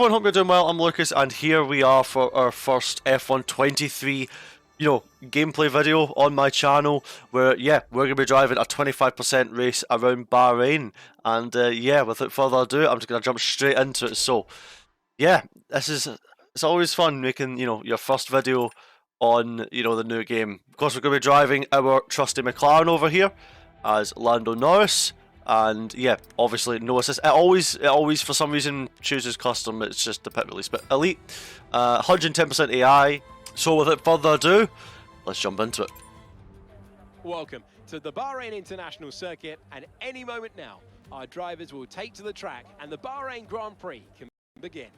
everyone, hope you're doing well. I'm Lucas, and here we are for our first F1 23, gameplay video on my channel, where, we're going to be driving a 25% race around Bahrain, and, without further ado, I'm just going to jump straight into it. So, it's always fun making, your first video on, the new game. Of course, we're going to be driving our trusty McLaren over here as Lando Norris. And obviously no assist. It always for some reason chooses custom. It's just the pit release. But elite, 110% AI. So without further ado, let's jump into it. Welcome to the Bahrain International Circuit, and any moment now, our drivers will take to the track and the Bahrain Grand Prix can begin.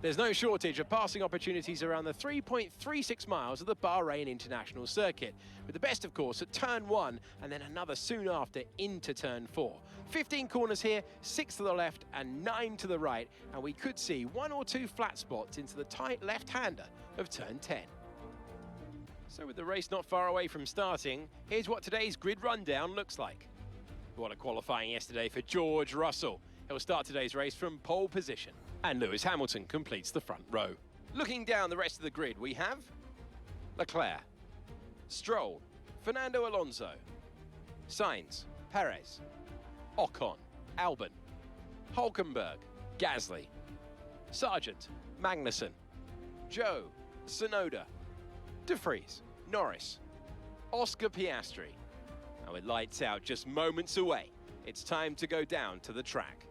There's no shortage of passing opportunities around the 3.36 miles of the Bahrain International Circuit, with the best, of course, at turn 1 and then another soon after into turn 4. 15 corners here, 6 to the left and 9 to the right, and we could see 1 or 2 flat spots into the tight left-hander of turn 10. So with the race not far away from starting, here's what today's grid rundown looks like. What a qualifying yesterday for George Russell. He'll start today's race from pole position. And Lewis Hamilton completes the front row. Looking down the rest of the grid, we have Leclerc, Stroll, Fernando Alonso, Sainz, Perez, Ocon, Albon, Hulkenberg, Gasly, Sargent, Magnussen, Joe, Tsunoda, De Vries, Norris, Oscar Piastri. And with lights out just moments away, it's time to go down to the track.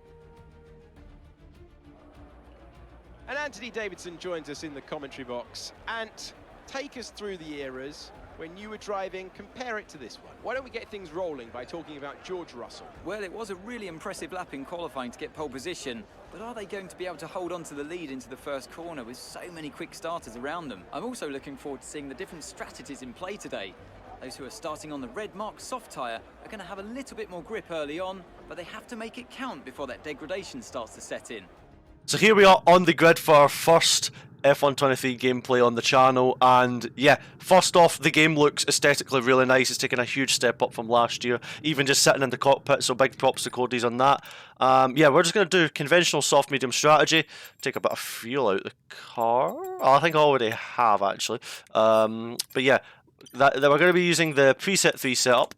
And Anthony Davidson joins us in the commentary box. Ant, take us through the eras when you were driving, compare it to this one. Why don't we get things rolling by talking about George Russell? Well, it was a really impressive lap in qualifying to get pole position, but are they going to be able to hold on to the lead into the first corner with so many quick starters around them? I'm also looking forward to seeing the different strategies in play today. Those who are starting on the red marked soft tyre are going to have a little bit more grip early on, but they have to make it count before that degradation starts to set in. So here we are on the grid for our first F1 23 gameplay on the channel, and first off, the game looks aesthetically really nice. It's taken a huge step up from last year, even just sitting in the cockpit, so big props to Cody's on that. We're just going to do conventional soft medium strategy, take a bit of fuel out the car. I think I already have, actually. We're going to be using the preset 3 setup.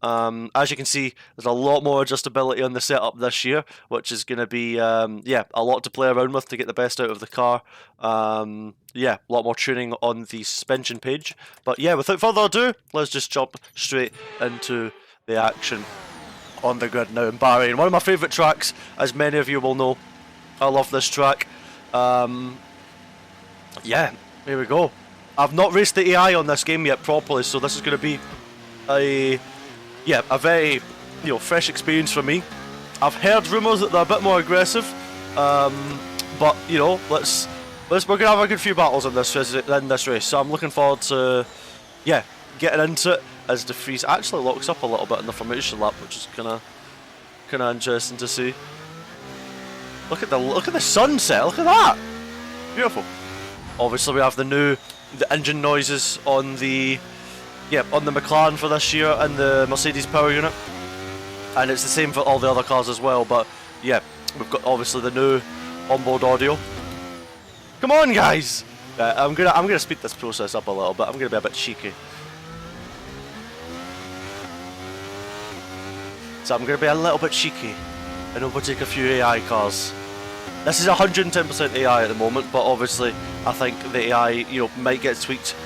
As you can see, there's a lot more adjustability on the setup this year, which is going to be, a lot to play around with to get the best out of the car. A lot more tuning on the suspension page. But without further ado, let's just jump straight into the action on the grid now in Bahrain. One of my favourite tracks, as many of you will know. I love this track. Here we go. I've not raced the AI on this game yet properly, so this is going to be a very, fresh experience for me. I've heard rumours that they're a bit more aggressive, but we're gonna have a good few battles in this race. So I'm looking forward to, getting into it as De Vries actually locks up a little bit in the formation lap, which is kind of interesting to see. Look at the sunset. Look at that, beautiful. Obviously, we have the engine noises on the. On the McLaren for this year and the Mercedes power unit, and it's the same for all the other cars as well. But we've got obviously the new onboard audio. Come on, guys! I'm gonna speed this process up a little bit. I'm gonna be a bit cheeky. So I'm gonna be a little bit cheeky and overtake a few AI cars. This is 110% AI at the moment, but obviously I think the AI might get tweaked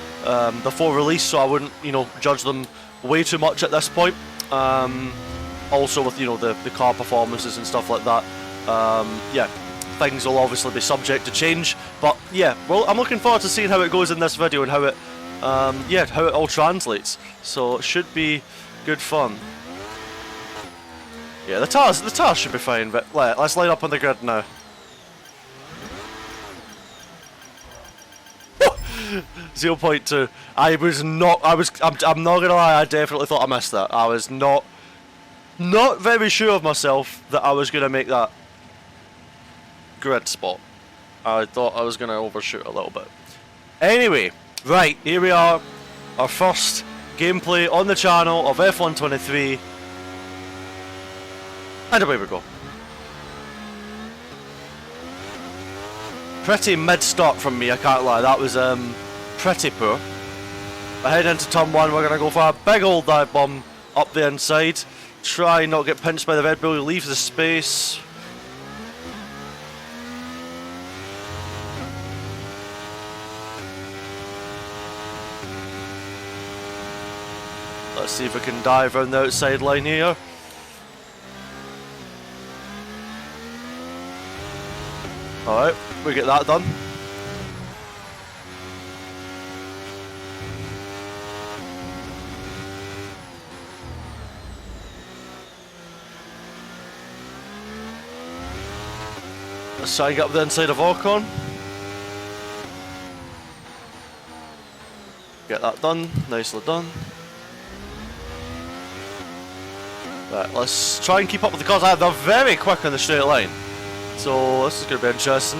before release, so I wouldn't judge them way too much at this point. Also with the car performances and stuff like that, things will obviously be subject to change, but well, I'm looking forward to seeing how it goes in this video and how it how it all translates, so it should be good fun. The tires should be fine, but let's line up on the grid now. 0.2. I'm not gonna lie, I definitely thought I missed that. I was not very sure of myself that I was gonna make that grid spot. I thought I was gonna overshoot a little bit. Anyway, right, here we are, our first gameplay on the channel of F1 23, and away we go. Pretty mid-start from me, I can't lie. That was pretty poor. But heading into turn 1, we're going to go for a big old dive bomb up the inside. Try not get pinched by the Red Bull, leave the space. Let's see if we can dive around the outside line here. Alright, we get that done. Let's try and get up the inside of Orcon. Get that done, nicely done. Right, let's try and keep up with the cars. They're very quick on the straight line, so this is going to be interesting.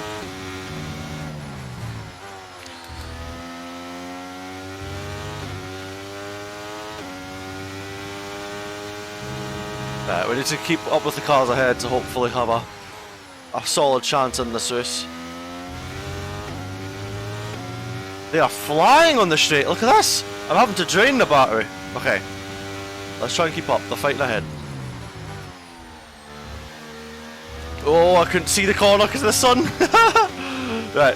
Right, we need to keep up with the cars ahead to hopefully have a solid chance in this race. They are flying on the straight. Look at this! I'm having to drain the battery. Okay, let's try and keep up. They're fighting ahead. Oh, I couldn't see the corner because of the sun. Right,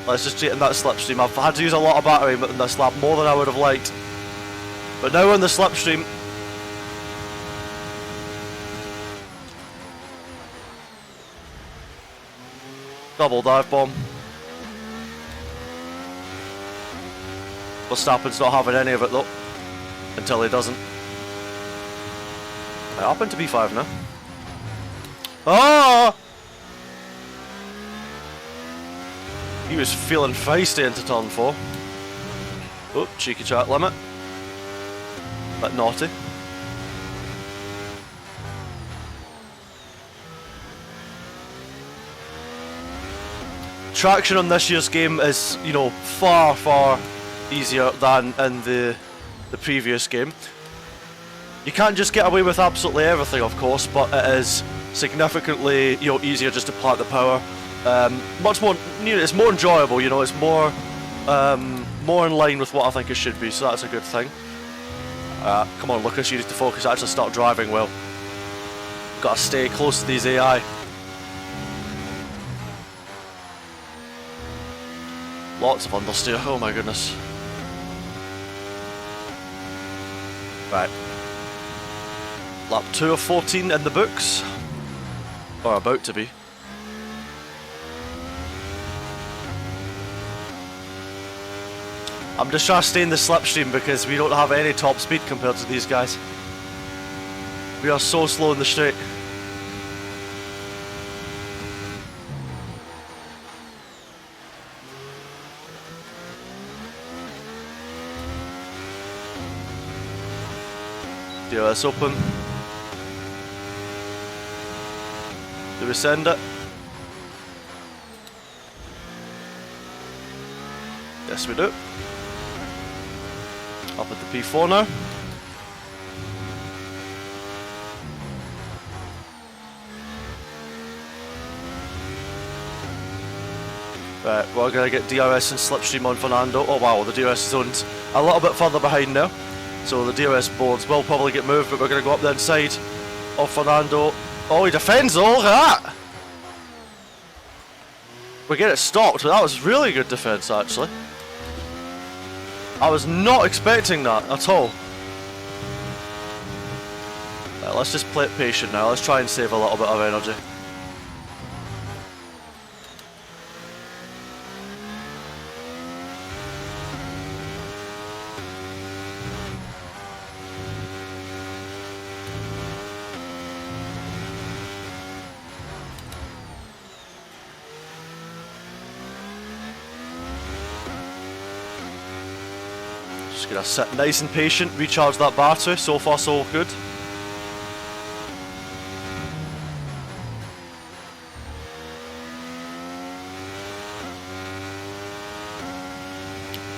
let's just straighten that slipstream. I've had to use a lot of battery in this lap, more than I would have liked. But now we're on the slipstream. Double dive bomb. Verstappen's not having any of it though, until he doesn't. Right, up into P5 now. Oh! He was feeling feisty into turn 4. Oh, cheeky track limit. Bit naughty. Traction on this year's game is, you know, far, far easier than in the previous game. You can't just get away with absolutely everything, of course, but it is significantly, you know, easier just to plant the power. Much more, you know, it's more enjoyable. You know, it's more in line with what I think it should be. So that's a good thing. Come on, Lucas, you need to focus. Actually, start driving well. Got to stay close to these AI. Lots of understeer. Oh my goodness. Right. Lap 2 of 14 in the books. Or about to be. I'm just trying to stay in the slipstream because we don't have any top speed compared to these guys. We are so slow in the straight. Yeah, let's open. Do we send it? Yes, we do. Up at the P4 now. Right, we're going to get DRS and slipstream on Fernando. Oh wow, the DRS zone's a little bit further behind now. So the DRS boards will probably get moved, but we're going to go up the inside of Fernando. Oh, he defends all that! We get it stopped, but that was really good defense actually. I was not expecting that at all. Right, let's just play it patient now. Let's try and save a little bit of energy. Just gonna sit nice and patient, recharge that battery. So far so good.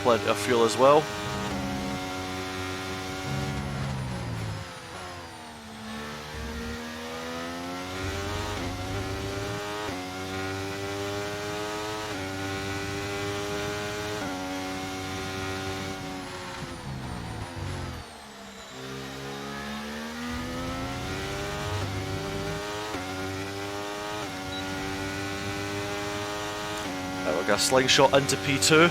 Plenty of fuel as well. We're going to slingshot into P2,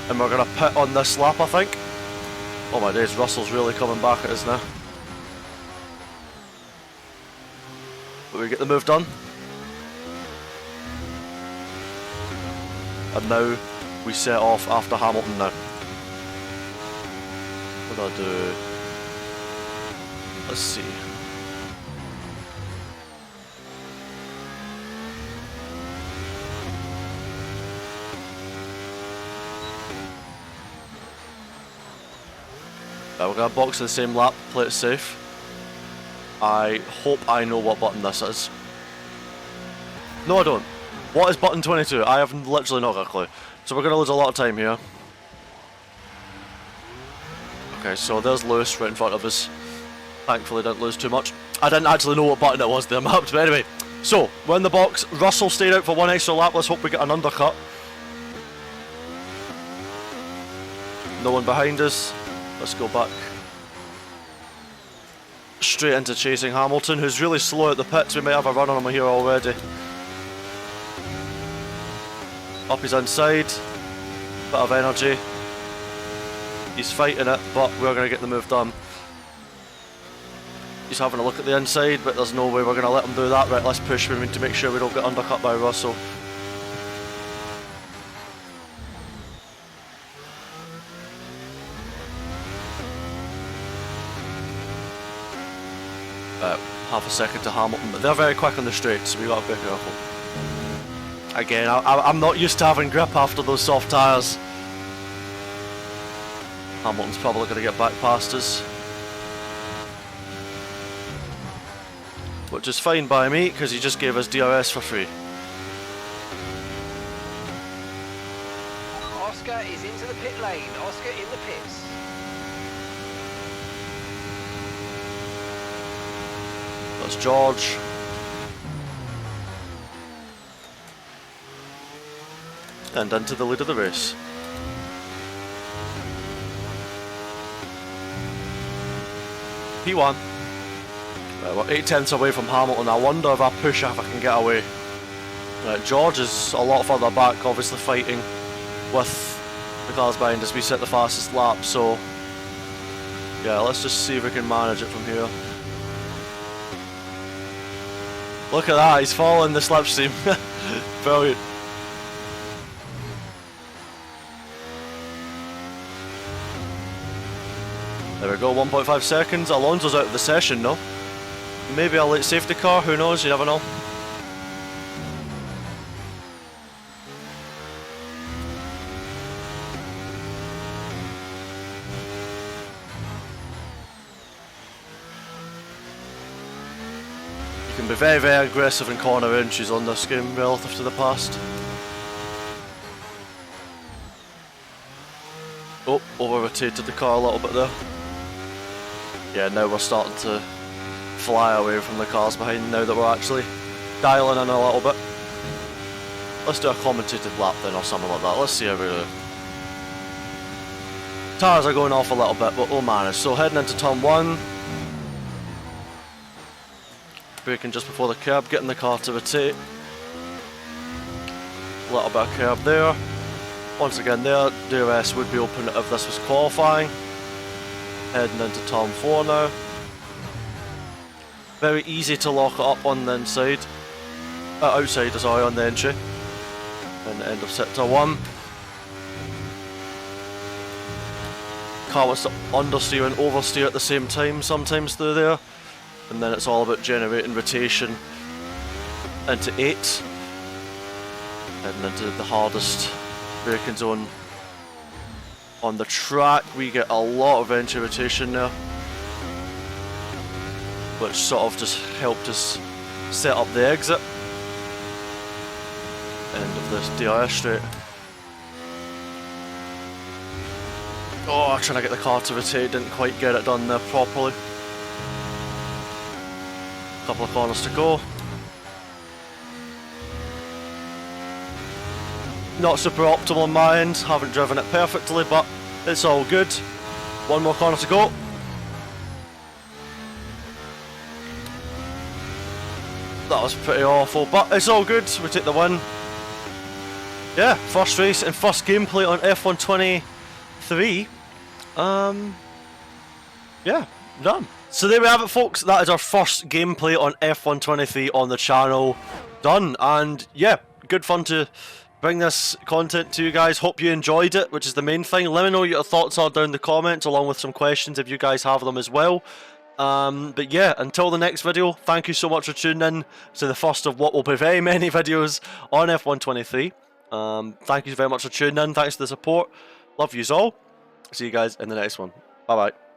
and we're going to pit on this lap, I think. Oh my days, Russell's really coming back at us now. But we get the move done. And now we set off after Hamilton now. What do I do? Let's see. We're going to box in the same lap, play it safe. I hope I know what button this is. No, I don't. What is button 22? I have literally not got a clue. So we're going to lose a lot of time here. Okay, so there's Lewis right in front of us. Thankfully didn't lose too much. I didn't actually know what button it was there mapped, but anyway. So, we're in the box. Russell stayed out for one extra lap. Let's hope we get an undercut. No one behind us. Let's go back straight into chasing Hamilton, who's really slow at the pits. We might have a run on him here already. Up his inside, bit of energy. He's fighting it, but we're going to get the move done. He's having a look at the inside, but there's no way we're going to let him do that. Right, let's push him to make sure we don't get undercut by Russell. Half a second to Hamilton, but they're very quick on the straights, so we got to be careful. Again, I'm not used to having grip after those soft tyres. Hamilton's probably going to get back past us, which is fine by me because he just gave us DRS for free. Oscar is into the pit lane. Oscar in the pits. That's George. And into the lead of the race. P1. Right, we're 8 tenths away from Hamilton. I wonder if I push if I can get away. Right, George is a lot further back, obviously fighting with the cars behind us. We set the fastest lap, so yeah, let's just see if we can manage it from here. Look at that, he's following the slipstream. Brilliant. There we go, 1.5 seconds. Alonso's out of the session, no? Maybe a late safety car, who knows, you never know. You can be very, very aggressive in corner inches on this game relative to the past. Oh, over rotated the car a little bit there. Yeah, now we're starting to fly away from the cars behind now that we're actually dialing in a little bit. Let's do a commentated lap then or something like that. Let's see how we do. Tires are going off a little bit, but we'll manage. So heading into turn 1. Braking just before the curb, getting the car to rotate. A little bit of curb there. Once again there, DRS would be open if this was qualifying. Heading into turn 4 now. Very easy to lock it up on the inside. Outside, sorry, on the entry. And end of sector 1. Car wants to understeer and oversteer at the same time sometimes through there. And then it's all about generating rotation into 8. Heading into the hardest braking zone on the track. We get a lot of entry rotation there, which sort of just helped us set up the exit. End of this DRS straight. Oh, trying to get the car to rotate, didn't quite get it done there properly. Couple of corners to go. Not super optimal on my end, haven't driven it perfectly, but it's all good. One more corner to go. That was pretty awful, but it's all good, we take the win. yeah, first race and first gameplay on F123. Yeah, done. So there we have it, folks. That is our first gameplay on F123 on the channel. Done. And yeah, good fun to bring this content to you guys. Hope you enjoyed it, which is the main thing. Let me know what your thoughts are down in the comments, along with some questions if you guys have them as well. But yeah, until the next video, thank you so much for tuning in to the first of what will be very many videos on F123. Thank you very much for tuning in. Thanks for the support. Love yous all. See you guys in the next one. Bye bye.